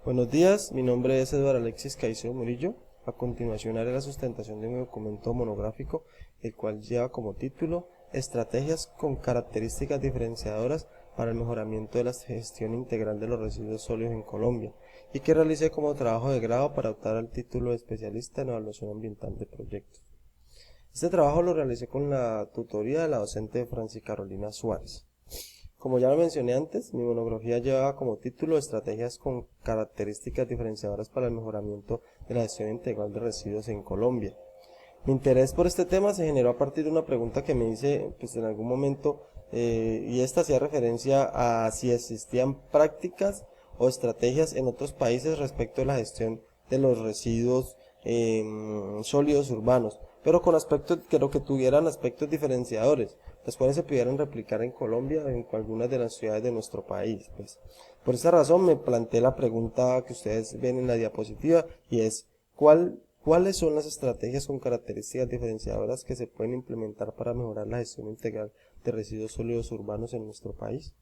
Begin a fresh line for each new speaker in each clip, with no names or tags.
Buenos días, mi nombre es Eduardo Alexis Caicedo Murillo. A continuación haré la sustentación de un documento monográfico, el cual lleva como título Estrategias con características diferenciadoras para el mejoramiento de la gestión integral de los residuos sólidos en Colombia, y que realicé como trabajo de grado para optar al título de especialista en evaluación ambiental de proyectos. Este trabajo lo realicé con la tutoría de la docente Francis Carolina Suárez. Como ya lo mencioné antes, mi monografía llevaba como título Estrategias con características diferenciadoras para el mejoramiento de la gestión integral de residuos en Colombia. Mi interés por este tema se generó a partir de una pregunta que me hice en algún momento, y esta hacía referencia a si existían prácticas o estrategias en otros países respecto a la gestión de los residuos sólidos urbanos, pero con aspectos que tuvieran aspectos diferenciadores, los cuales se pudieran replicar en Colombia o en algunas de las ciudades de nuestro país. Por esta razón me planteé la pregunta que ustedes ven en la diapositiva, y es ¿cuáles son las estrategias con características diferenciadoras que se pueden implementar para mejorar la gestión integral de residuos sólidos urbanos en nuestro país?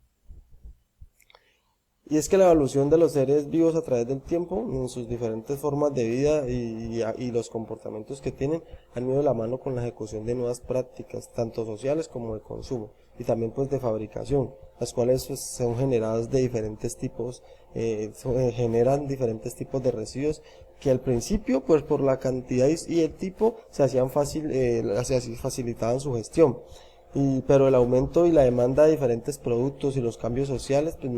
Y es que la evolución de los seres vivos a través del tiempo, en sus diferentes formas de vida y los comportamientos que tienen, han ido de la mano con la ejecución de nuevas prácticas, tanto sociales como de consumo, y también de fabricación, las cuales son generadas de diferentes tipos, generan diferentes tipos de residuos que al principio, pues por la cantidad y el tipo, facilitaban su gestión. Pero el aumento y la demanda de diferentes productos y los cambios sociales, pues y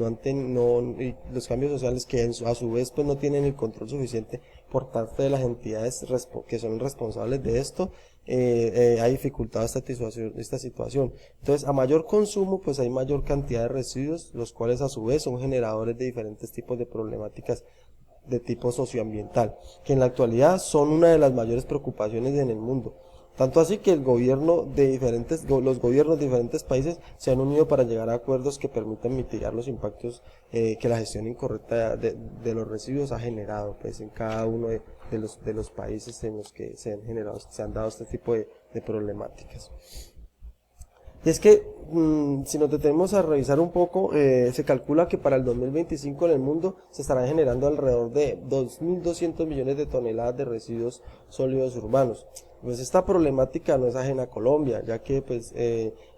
los cambios sociales que a su vez pues no tienen el control suficiente por parte de las entidades que son responsables de esto, ha dificultado esta situación. Entonces, a mayor consumo, pues hay mayor cantidad de residuos, los cuales a su vez son generadores de diferentes tipos de problemáticas de tipo socioambiental, que en la actualidad son una de las mayores preocupaciones en el mundo. Tanto así que los gobiernos de diferentes países se han unido para llegar a acuerdos que permitan mitigar los impactos que la gestión incorrecta de los residuos ha generado en cada uno de los países en los que se han dado este tipo de problemáticas. Y es que, si nos detenemos a revisar un poco, se calcula que para el 2025 en el mundo se estarán generando alrededor de 2.200 millones de toneladas de residuos sólidos urbanos. Pues esta problemática no es ajena a Colombia, ya que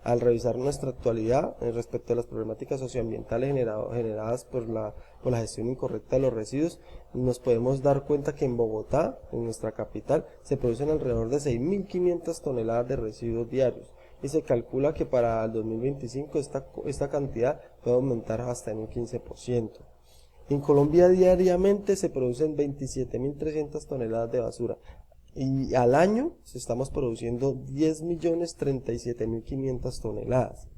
al revisar nuestra actualidad respecto a las problemáticas socioambientales generadas por la gestión incorrecta de los residuos, nos podemos dar cuenta que en Bogotá, en nuestra capital, se producen alrededor de 6.500 toneladas de residuos diarios, y se calcula que para el 2025 esta cantidad puede aumentar hasta en un 15%. En Colombia diariamente se producen 27.300 toneladas de basura, y al año estamos produciendo 10.037.500 toneladas.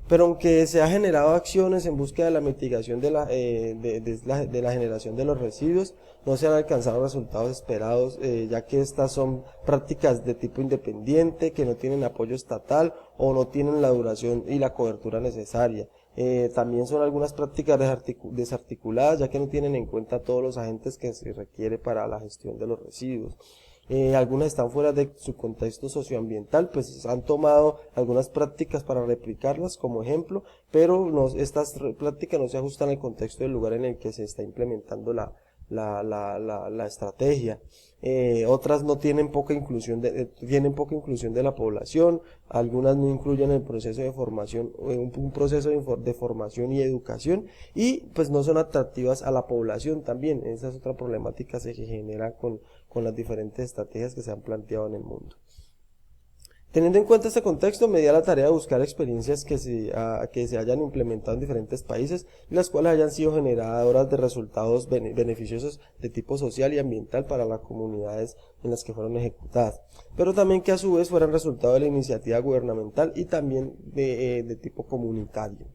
Pero aunque se ha generado acciones en búsqueda de la mitigación de la generación de los residuos, no se han alcanzado resultados esperados, ya que estas son prácticas de tipo independiente, que no tienen apoyo estatal o no tienen la duración y la cobertura necesaria. También son algunas prácticas desarticuladas, ya que no tienen en cuenta todos los agentes que se requiere para la gestión de los residuos. Algunas están fuera de su contexto socioambiental, pues han tomado algunas prácticas para replicarlas como ejemplo, pero estas prácticas no se ajustan al contexto del lugar en el que se está implementando la estrategia. Otras no tienen tienen poca inclusión de la población, algunas no incluyen el proceso de formación, un proceso de formación y educación, y pues no son atractivas a la población también. Esa es otra problemática que se genera con las diferentes estrategias que se han planteado en el mundo. Teniendo en cuenta este contexto, me di a la tarea de buscar experiencias que se hayan implementado en diferentes países y las cuales hayan sido generadoras de resultados beneficiosos de tipo social y ambiental para las comunidades en las que fueron ejecutadas, pero también que a su vez fueran resultado de la iniciativa gubernamental y también de tipo comunitario.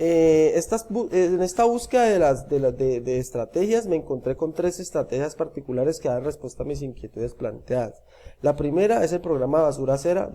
En esta búsqueda de estrategias me encontré con 3 estrategias particulares que dan respuesta a mis inquietudes planteadas. La primera es el programa Basura Cero,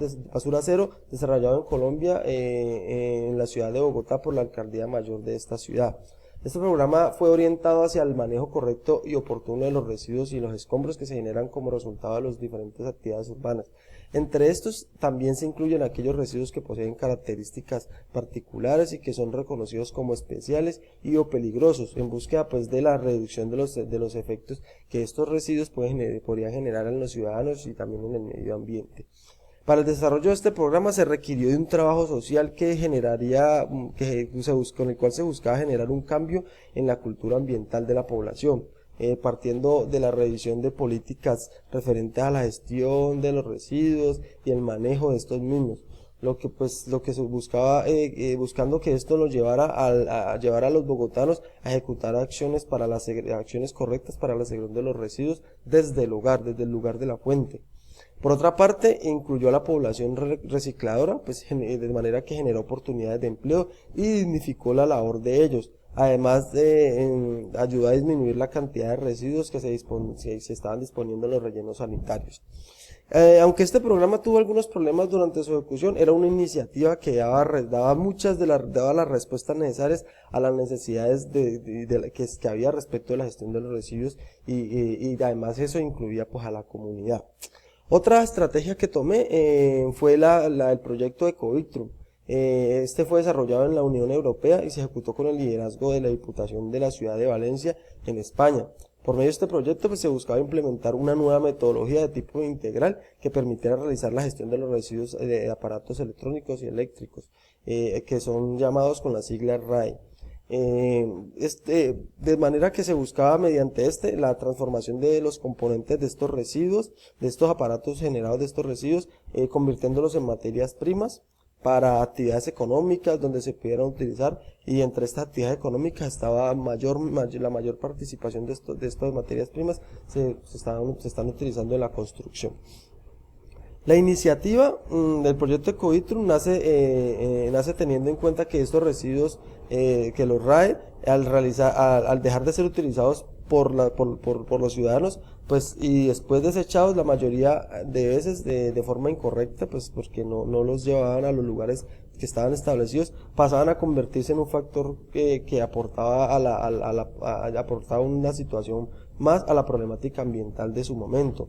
desarrollado en Colombia, en la ciudad de Bogotá por la Alcaldía Mayor de esta ciudad. Este programa fue orientado hacia el manejo correcto y oportuno de los residuos y los escombros que se generan como resultado de las diferentes actividades urbanas. Entre estos también se incluyen aquellos residuos que poseen características particulares y que son reconocidos como especiales y o peligrosos, en búsqueda pues de la reducción de los efectos que estos residuos podrían generar en los ciudadanos y también en el medio ambiente. Para el desarrollo de este programa se requirió de un trabajo social que generaría, con el cual se buscaba generar un cambio en la cultura ambiental de la población, partiendo de la revisión de políticas referentes a la gestión de los residuos y el manejo de estos mismos. Lo que se buscaba, buscando que esto nos llevara a llevar a los bogotanos a ejecutar acciones acciones correctas para la segregación de los residuos desde el lugar de la fuente. Por otra parte, incluyó a la población recicladora, pues de manera que generó oportunidades de empleo y dignificó la labor de ellos. Además, ayudó a disminuir la cantidad de residuos que se estaban disponiendo en los rellenos sanitarios. Aunque este programa tuvo algunos problemas durante su ejecución, era una iniciativa que daba las respuestas necesarias a las necesidades que había respecto de la gestión de los residuos y además eso incluía pues a la comunidad. Otra estrategia que tomé fue el proyecto Ecovictrum. Este fue desarrollado en la Unión Europea y se ejecutó con el liderazgo de la Diputación de la Ciudad de Valencia en España. Por medio de este proyecto pues, se buscaba implementar una nueva metodología de tipo integral que permitiera realizar la gestión de los residuos de aparatos electrónicos y eléctricos, que son llamados con la sigla RAE. De manera que se buscaba mediante la transformación de los componentes de estos residuos, de estos aparatos generados de estos residuos, convirtiéndolos en materias primas para actividades económicas donde se pudieran utilizar, y entre estas actividades económicas estaba la mayor participación de estas materias primas se están utilizando en la construcción. La iniciativa del proyecto Ecovitrum nace teniendo en cuenta que estos residuos, que los RAE, al dejar de ser utilizados por los ciudadanos, pues y después desechados la mayoría de veces de forma incorrecta, pues porque no los llevaban a los lugares que estaban establecidos, pasaban a convertirse en un factor que aportaba aportaba una situación más a la problemática ambiental de su momento,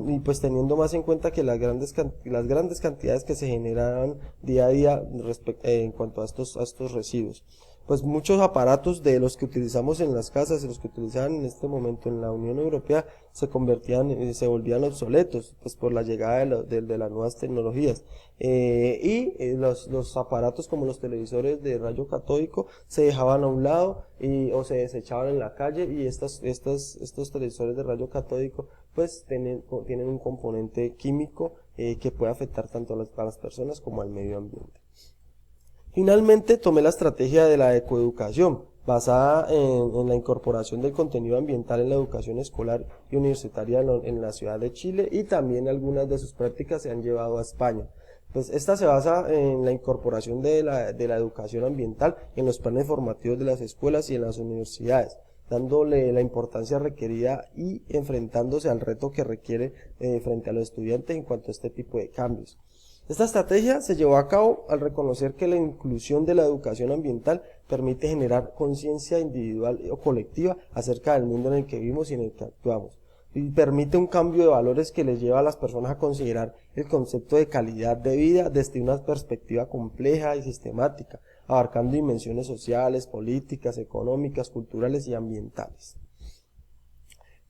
y pues teniendo más en cuenta que las grandes cantidades que se generaban día a día en cuanto a estos residuos. Pues muchos aparatos de los que utilizamos en las casas y los que utilizaban en este momento en la Unión Europea se volvían obsoletos, pues por la llegada de las nuevas tecnologías, los aparatos como los televisores de rayo catódico se dejaban a un lado o se desechaban en la calle, y estos televisores de rayo catódico pues tienen un componente químico que puede afectar tanto a las personas como al medio ambiente. Finalmente tomé la estrategia de la ecoeducación, basada en la incorporación del contenido ambiental en la educación escolar y universitaria en la ciudad de Chile, y también algunas de sus prácticas se han llevado a España. Pues esta se basa en la incorporación de la educación ambiental en los planes formativos de las escuelas y en las universidades, dándole la importancia requerida y enfrentándose al reto que requiere frente a los estudiantes en cuanto a este tipo de cambios. Esta estrategia se llevó a cabo al reconocer que la inclusión de la educación ambiental permite generar conciencia individual o colectiva acerca del mundo en el que vivimos y en el que actuamos, y permite un cambio de valores que les lleva a las personas a considerar el concepto de calidad de vida desde una perspectiva compleja y sistemática, abarcando dimensiones sociales, políticas, económicas, culturales y ambientales.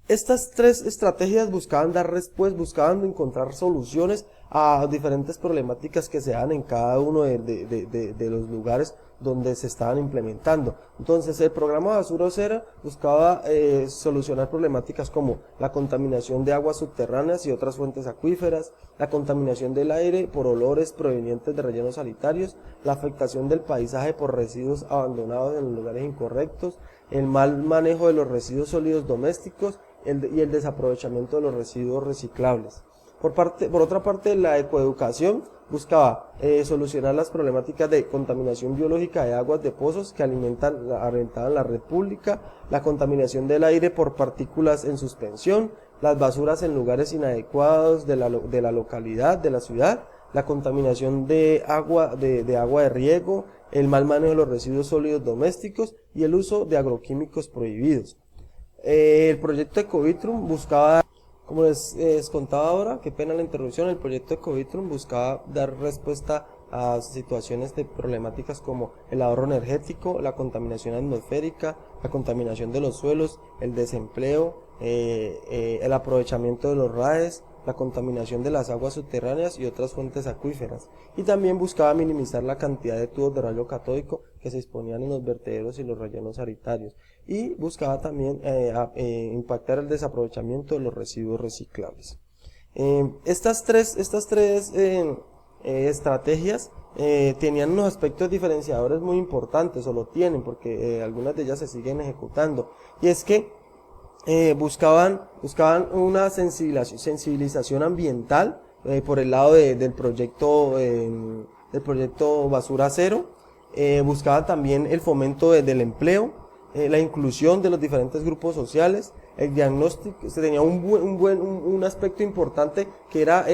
Estas tres estrategias buscaban encontrar soluciones a diferentes problemáticas que se dan en cada uno de los lugares donde se estaban implementando. Entonces el programa Basura Cero buscaba solucionar problemáticas como la contaminación de aguas subterráneas y otras fuentes acuíferas, la contaminación del aire por olores provenientes de rellenos sanitarios, la afectación del paisaje por residuos abandonados en lugares incorrectos, el mal manejo de los residuos sólidos domésticos y el desaprovechamiento de los residuos reciclables. Por otra parte, la ecoeducación buscaba solucionar las problemáticas de contaminación biológica de aguas de pozos que alimentaban la red pública, la contaminación del aire por partículas en suspensión, las basuras en lugares inadecuados de la localidad, de la ciudad, la contaminación de agua de riego, el mal manejo de los residuos sólidos domésticos y el uso de agroquímicos prohibidos. El proyecto Ecovitrum buscaba, como les contaba ahora, qué pena la interrupción, el proyecto Ecovitrum buscaba dar respuesta a situaciones de problemáticas como el ahorro energético, la contaminación atmosférica, la contaminación de los suelos, el desempleo, el aprovechamiento de los RAEs, la contaminación de las aguas subterráneas y otras fuentes acuíferas. Y también buscaba minimizar la cantidad de tubos de rayo catódico que se exponían en los vertederos y los rellenos sanitarios. Y buscaba también impactar el desaprovechamiento de los residuos reciclables. Estas tres estrategias tenían unos aspectos diferenciadores muy importantes, o lo tienen, porque algunas de ellas se siguen ejecutando. Y es que buscaban una sensibilización ambiental por el lado del proyecto Basura Cero. Buscaban también el fomento del empleo, la inclusión de los diferentes grupos sociales, el diagnóstico. Se tenía un aspecto importante que era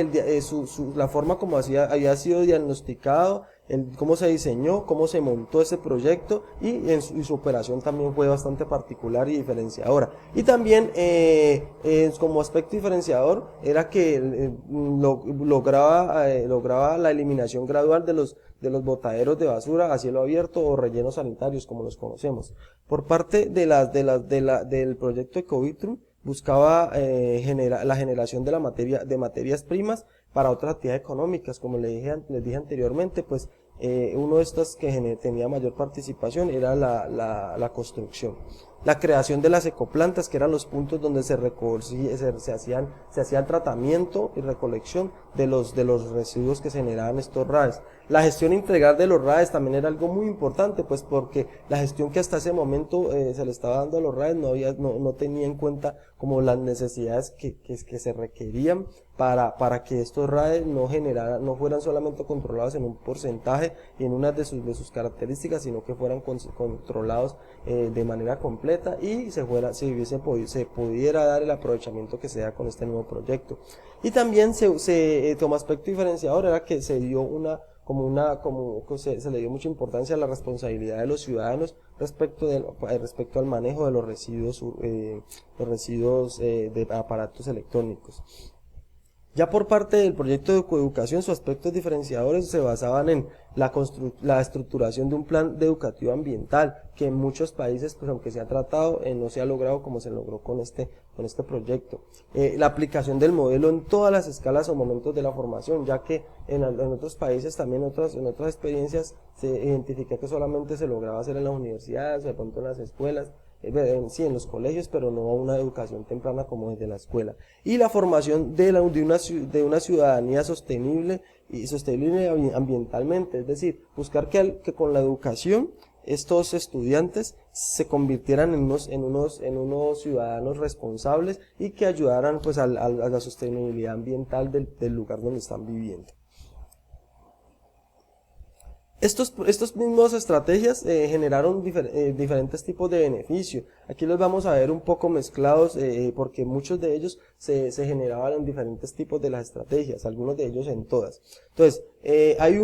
la forma como había sido diagnosticado, cómo se diseñó, cómo se montó ese proyecto, y su operación también fue bastante particular y diferenciadora. Y también como aspecto diferenciador era que lograba la eliminación gradual de los botaderos de basura a cielo abierto o rellenos sanitarios, como los conocemos. Por parte del proyecto Ecovitrum, buscaba la generación de materias primas para otras actividades económicas. Como les dije anteriormente, pues uno de estos que tenía mayor participación era la construcción. La creación de las ecoplantas, que eran los puntos donde se hacía el tratamiento y recolección de los residuos que se generaban estos RAEs. La gestión integral de los RAEs también era algo muy importante, pues porque la gestión que hasta ese momento se le estaba dando a los RAEs no tenía en cuenta como las necesidades que se requerían para que estos RAEs no fueran solamente controlados en un porcentaje y en una de sus características, sino que fueran controlados de manera completa y se pudiera dar el aprovechamiento que se da con este nuevo proyecto. Y también como aspecto diferenciador era que se dio se le dio mucha importancia a la responsabilidad de los ciudadanos respecto al manejo de los residuos de aparatos electrónicos. Ya por parte del proyecto de ecoeducación, sus aspectos diferenciadores se basaban en la estructuración de un plan educativo ambiental, que en muchos países, pues aunque se ha tratado, no se ha logrado como se logró con este proyecto. La aplicación del modelo en todas las escalas o momentos de la formación, ya que en otros países también, en otras experiencias, se identifica que solamente se lograba hacer en las universidades, de pronto en las escuelas, sí, en los colegios, pero no una educación temprana como desde la escuela. Y la formación de una ciudadanía sostenible ambientalmente, es decir, buscar que con la educación estos estudiantes se convirtieran en unos ciudadanos responsables y que ayudaran pues a la sostenibilidad ambiental del lugar donde están viviendo. Estos mismos estrategias generaron diferentes tipos de beneficio. Aquí los vamos a ver un poco mezclados porque muchos de ellos se generaban en diferentes tipos de las estrategias, algunos de ellos en todas. Entonces, hay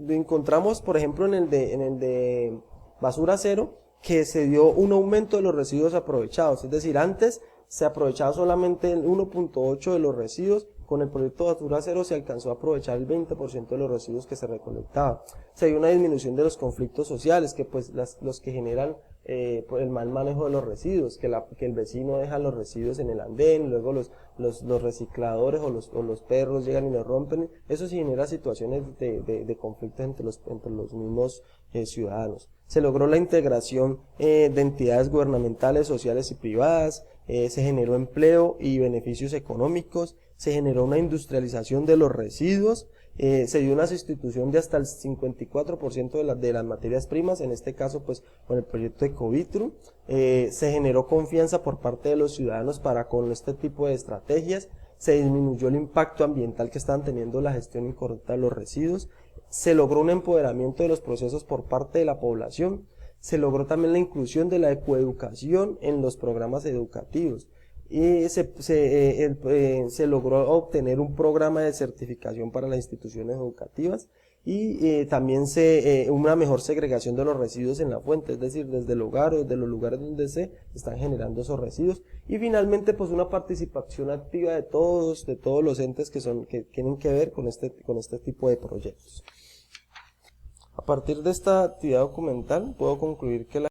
encontramos por ejemplo en el de Basura Cero, que se dio un aumento de los residuos aprovechados, es decir, antes se aprovechaba solamente el 1.8 de los residuos. Con el proyecto Basura Cero se alcanzó a aprovechar el 20% de los residuos que se recolectaban. Se dio una disminución de los conflictos sociales, que pues los que generan el mal manejo de los residuos, que el vecino deja los residuos en el andén, luego los recicladores o los perros llegan y los rompen. Eso sí genera situaciones de conflictos entre los mismos ciudadanos. Se logró la integración de entidades gubernamentales, sociales y privadas. Se generó empleo y beneficios económicos. Se generó una industrialización de los residuos, se dio una sustitución de hasta el 54% de las materias primas, en este caso pues con el proyecto Ecovitrum. Se generó confianza por parte de los ciudadanos con este tipo de estrategias, se disminuyó el impacto ambiental que estaban teniendo la gestión incorrecta de los residuos, se logró un empoderamiento de los procesos por parte de la población, se logró también la inclusión de la ecoeducación en los programas educativos. y se logró obtener un programa de certificación para las instituciones educativas y también una mejor segregación de los residuos en la fuente, es decir, desde el hogar o desde los lugares donde se están generando esos residuos, y finalmente pues una participación activa de todos los entes que tienen que ver con este tipo de proyectos. A partir de esta actividad documental puedo concluir que